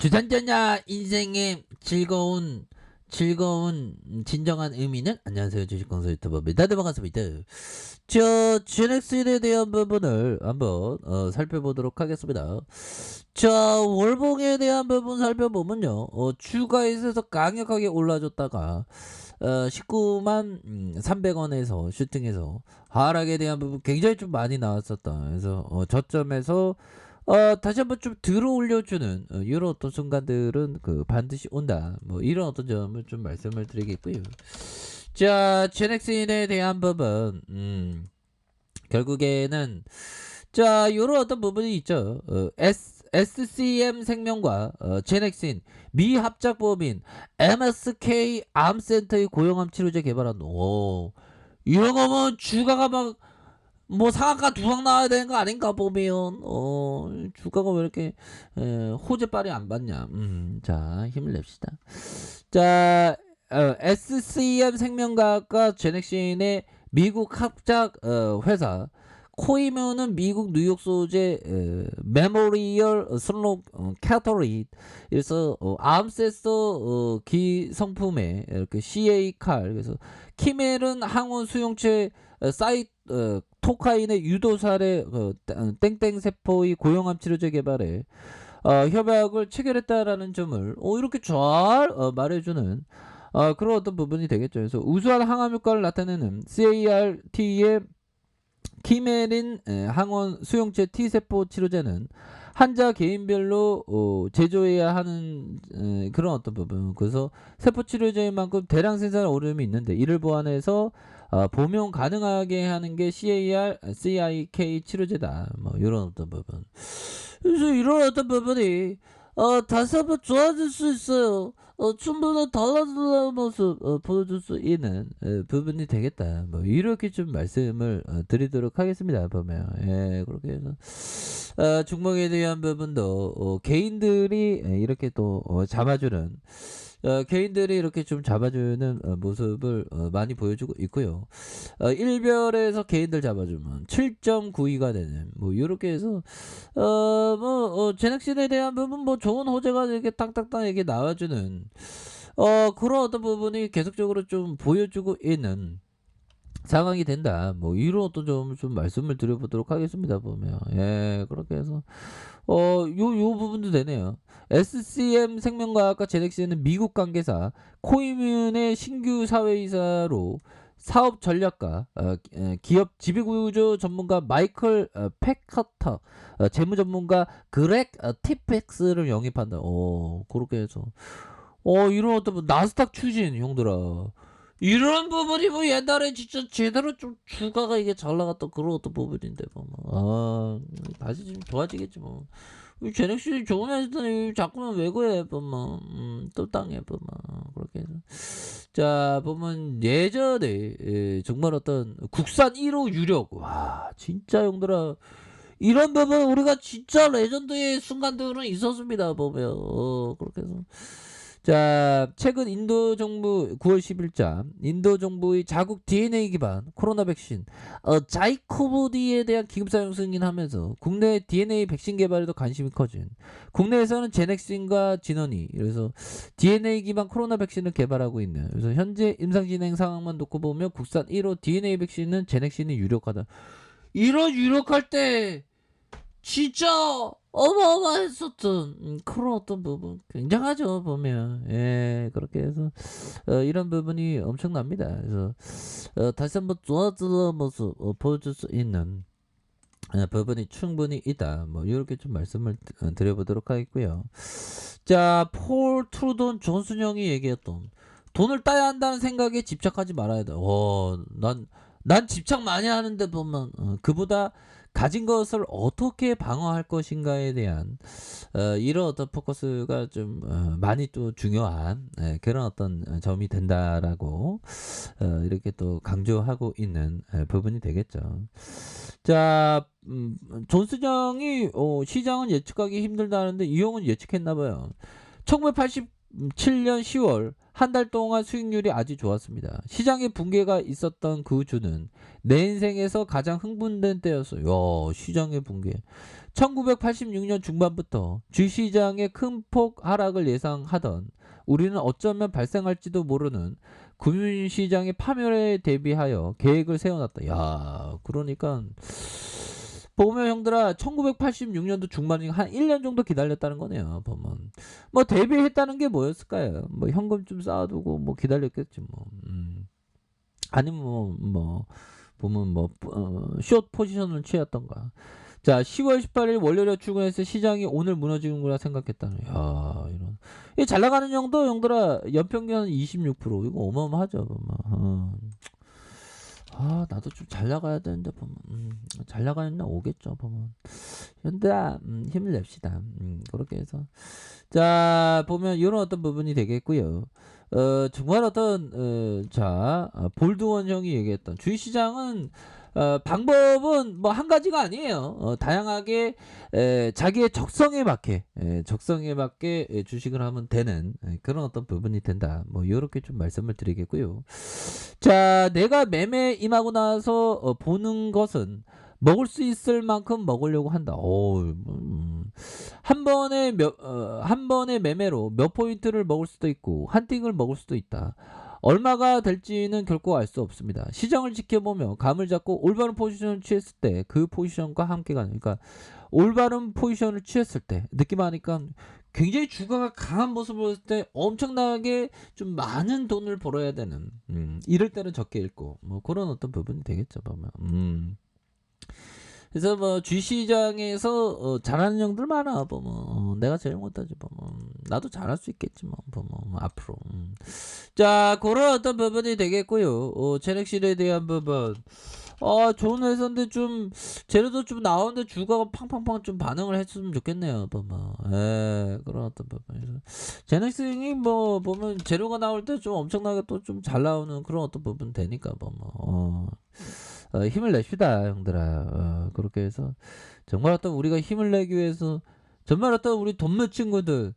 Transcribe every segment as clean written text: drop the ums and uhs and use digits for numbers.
주산전자 인생의 즐거운 진정한 의미는? 안녕하세요, 주식공소 유튜버입니다. 네, 반갑습니다. GNX에 대한 부분을 한번 살펴보도록 하겠습니다. 자, 월봉에 대한 부분 살펴보면요, 주가에서 강력하게 올라줬다가 19만 300원에서 슈팅해서 하락에 대한 부분 굉장히 좀 많이 나왔었다. 그래서 저점에서 다시 한번 좀 들어 올려주는 이런 어떤 순간들은 반드시 온다. 뭐 이런 어떤 점을 좀 말씀을 드리겠고요. 자, GNX인에 대한 부분, 결국에는 자, 이런 어떤 부분이 있죠. SCM 생명과 GNX인 미합작법인 MSK 암센터의 고용암 치료제 개발한 이런 거면 주가가 막 뭐 상한가 두방 나와야 되는 거 아닌가 보면 주가가 왜 이렇게 호재빨이 안 받냐. 자, 힘을 냅시다. 자, SCM 생명과학과 제넥신의 미국 합작 회사 코이뮤는 미국 뉴욕 소재 메모리얼 슬로 캐터릿 그래서 암세서 기성품에 이렇게 CA 칼 그래서 키멜은 항원 수용체 사이 토카인의 유도살의 땡땡 세포의 고용암 치료제 개발에 협약을 체결했다라는 점을 이렇게 잘 말해주는 그런 어떤 부분이 되겠죠. 그래서 우수한 항암 효과를 나타내는 CAR-T의 키메린 항원 수용체 T세포 치료제는 환자 개인별로 제조해야 하는 그런 어떤 부분. 그래서 세포 치료제인 만큼 대량 생산 어려움이 있는데 이를 보완해서 복용 가능하게 하는 게 CIK 치료제다. 뭐 이런 어떤 부분. 그래서 이런 어떤 부분이 다시 한번 좋아질 수 있어요. 충분히 달라지는 모습 보여줄 수 있는 부분이 되겠다. 뭐 이렇게 좀 말씀을 드리도록 하겠습니다. 보면 그렇게 해서 종목에 대한 부분도 개인들이 이렇게 또 잡아주는 개인들이 이렇게 좀 잡아주는 모습을 많이 보여주고 있고요. 1별에서 개인들 잡아주면 7.92가 되는 뭐 이렇게 해서 제넥신에 대한 부분 뭐 좋은 호재가 이렇게 딱딱딱 이렇게 나와주는 그런 어떤 부분이 계속적으로 좀 보여주고 있는 상황이 된다. 뭐 이런 어떤 좀 말씀을 드려보도록 하겠습니다. 보면 그렇게 해서 요 부분도 되네요. SCM 생명과학과 제넥시는 미국 관계사 코이뮨의 신규 사회이사로 사업 전략가 기업 지배구조 전문가 마이클 팩커터 재무 전문가 그렉 티펙스를 영입한다. 그렇게 해서 이런 어떤 나스닥 추진 형들아. 이런 부분이 뭐 옛날에 진짜 제대로 좀 주가가 이게 잘 나갔던 그런 어떤 부분인데 뭐 다시 좀 좋아지겠지 뭐. 제넥시 좋은 회사더니 자꾸만 왜 그래 보면 또 땅에 보면 그렇게 해서 자 보면 예전에 정말 어떤 국산 1호 유력 와 진짜 형들아 이런 부분 우리가 진짜 레전드의 순간들은 있었습니다 보면 그렇게 해서 자, 최근 인도 정부 9월 10일자 인도 정부의 자국 DNA 기반 코로나 백신 자이코브디에 대한 기급 사용 승인하면서 국내 DNA 백신 개발에도 관심이 커진 국내에서는 제넥신과 진원이 그래서 DNA 기반 코로나 백신을 개발하고 있는 그래서 현재 임상 진행 상황만 놓고 보면 국산 1호 DNA 백신은 제넥신이 유력하다. 이런 유력할 때 진짜 어마어마했었던 그런 어떤 부분 굉장하죠 보면 그렇게 해서 이런 부분이 엄청납니다. 그래서 다시 한번 좋아지는 모습 보여줄 수 있는 부분이 충분히 있다. 뭐 이렇게 좀 말씀을 드려보도록 하겠고요. 자, 폴 트루돈 존슨형이 얘기했던 돈을 따야 한다는 생각에 집착하지 말아야 돼. 난 집착 많이 하는데 보면 그보다 가진 것을 어떻게 방어할 것인가에 대한 이런 어떤 포커스가 좀 많이 또 중요한 그런 어떤 점이 된다라고 이렇게 또 강조하고 있는 부분이 되겠죠. 자, 존스정이 시장은 예측하기 힘들다는데 이 형은 예측했나봐요. 2017년 10월 한 달 동안 수익률이 아주 좋았습니다. 시장의 붕괴가 있었던 그 주는 내 인생에서 가장 흥분된 때였어요. 야, 시장의 붕괴. 1986년 중반부터 주시장의 큰 폭 하락을 예상하던 우리는 어쩌면 발생할지도 모르는 금융시장의 파멸에 대비하여 계획을 세워놨다. 야, 그러니까 보면 형들아 1986년도 중반이니까 한 1년 정도 기다렸다는 거네요. 보면 뭐 대비했다는 게 뭐였을까요? 뭐 현금 좀 쌓아두고 뭐 기다렸겠지 뭐. 아니면 뭐 보면 숏 포지션을 취했던가. 자, 10월 18일 월요일에 출근해서 시장이 오늘 무너지는구나 생각했다는. 야, 이런. 이 잘 나가는 형도 형들아 연평균 26%. 이거 어마어마하죠. 보면. 나도 좀 잘 나가야 되는데 보면 잘 나가는 날 오겠죠. 보면 현대야 힘을 냅시다. 그렇게 해서 자 보면 이런 어떤 부분이 되겠고요. 정말 어떤 볼드원 형이 얘기했던 주식시장은 방법은 뭐 한 가지가 아니에요. 다양하게 자기의 적성에 맞게 주식을 하면 되는 그런 어떤 부분이 된다. 뭐 이렇게 좀 말씀을 드리겠고요. 자, 내가 매매 임하고 나서 보는 것은 먹을 수 있을 만큼 먹으려고 한다. 한 번의 매매로 몇 포인트를 먹을 수도 있고 한 띵을 먹을 수도 있다. 얼마가 될지는 결코 알 수 없습니다. 시장을 지켜보며 감을 잡고 올바른 포지션을 취했을 때 그 포지션과 함께 가는, 그러니까 올바른 포지션을 취했을 때 느낌 하니까 굉장히 주가가 강한 모습을 보였을 때 엄청나게 좀 많은 돈을 벌어야 되는, 이럴 때는 적게 읽고 뭐 그런 어떤 부분이 되겠죠 보면. 그래서 뭐 주시장에서 잘하는 형들 많아 보면 내가 제일 못하지 보면 나도 잘할 수 있겠지 뭐 보면 앞으로. 자, 그런 어떤 부분이 되겠고요. 제넥실에 대한 부분. 좋은 회사인데 좀 재료도 좀 나오는데 주가가 팡팡팡 좀 반응을 했으면 좋겠네요. 보면 그런 어떤 부분에서 제넥싱이 뭐 보면 재료가 나올 때 좀 엄청나게 또 좀 잘 나오는 그런 어떤 부분 되니까 보면 힘을 냅시다 형들아. 그렇게 해서 정말 어떤 우리가 힘을 내기 위해서 정말 어떤 우리 돈몇 친구들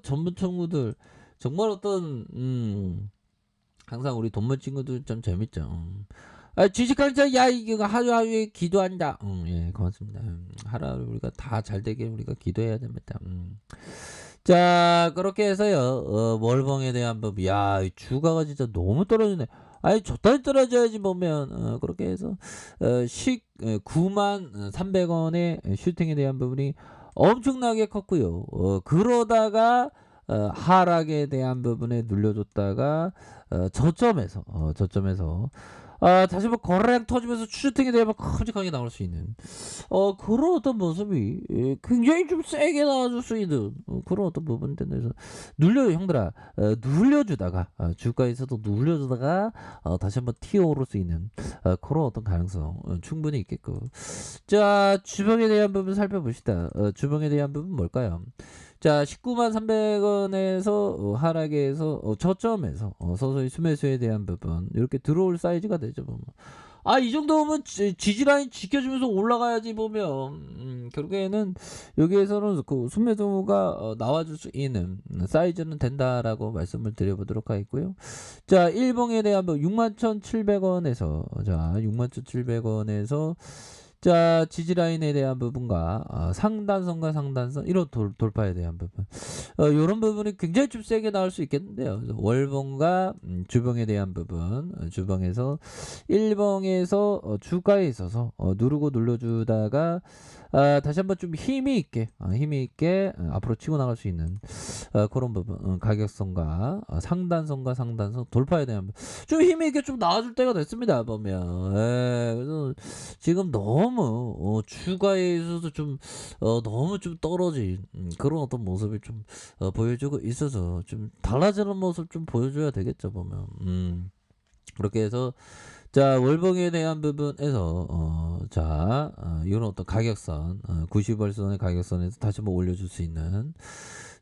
전문 친구들 정말 어떤 항상 우리 돈몇 친구들 좀 재밌죠. 주식하자 야 이거 하루하루에 기도한다. 예, 고맙습니다. 하루하루 우리가 다 잘되게 우리가 기도해야 됩니다. 자, 그렇게 해서요. 월봉에 대한 법. 야, 이 주가가 진짜 너무 떨어지네. 아니 적당히 떨어져야지 보면. 그렇게 해서 9만 300원의 슈팅에 대한 부분이 엄청나게 컸고요. 그러다가 하락에 대한 부분에 눌려줬다가 저점에서 다시 한번 거래량 터지면서 슈팅에 대한 큼직하게 나올 수 있는 그런 어떤 모습이 굉장히 좀 세게 나와줄 수 있는 그런 어떤 부분인데, 그래서 형들아 눌려주다가 주가에서도 눌려주다가 다시 한번 튀어오를 수 있는 그런 어떤 가능성 충분히 있겠고. 자, 주봉에 대한 부분 살펴봅시다. 주봉에 대한 부분 뭘까요? 자, 19만 300원에서 하락에서 저점에서 서서히 수매수에 대한 부분 이렇게 들어올 사이즈가 되죠 보면. 이 정도면 지지라인 지켜주면서 올라가야지 보면. 결국에는 여기에서는 그 수매수가 나와줄 수 있는 사이즈는 된다라고 말씀을 드려보도록 하겠고요. 자, 일봉에 대한 61,700원에서 자 61,700원에서 자, 지지라인에 대한 부분과 상단선과 상단선 이런 돌파에 대한 부분, 이런 부분이 굉장히 좀 세게 나올 수 있겠는데요. 월봉과 주봉에 대한 부분, 주봉에서 일봉에서 주가에 있어서 누르고 눌러주다가 다시 한번 좀 힘이 있게 앞으로 치고 나갈 수 있는 그런 부분, 가격선과 상단선과 상단선 돌파에 대한 좀 힘이 있게 좀 나와줄 때가 됐습니다 보면. 그래서 지금 너무 주가에 있어서 좀 너무 좀 떨어진 그런 어떤 모습을 좀 보여주고 있어서 좀 달라지는 모습 좀 보여줘야 되겠죠 보면. 그렇게 해서 자, 월봉에 대한 부분에서 이런 어떤 가격선 90월선의 가격선에서 다시 한번 올려줄 수 있는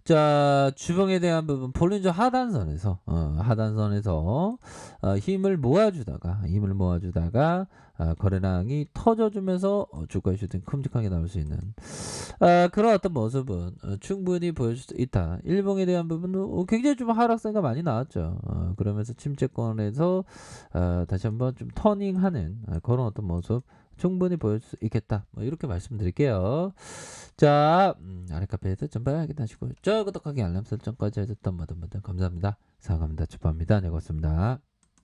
자, 주봉에 대한 부분 볼린저 하단선에서 힘을 모아주다가 거래량이 터져주면서 주가의 슈팅 큼직하게 나올 수 있는 그런 어떤 모습은 충분히 보여줄 수 있다. 일봉에 대한 부분도 굉장히 좀 하락세가 많이 나왔죠. 그러면서 침체권에서 다시 한번 좀 터닝하는 그런 어떤 모습 충분히 보여줄 수 있겠다. 뭐 이렇게 말씀드릴게요. 자, 아랫카페에서 전방 확인하시고 구독하기 알람 설정까지 해줬던 모든 분들 감사합니다. 사랑합니다. 축복합니다. 네, 고맙습니다.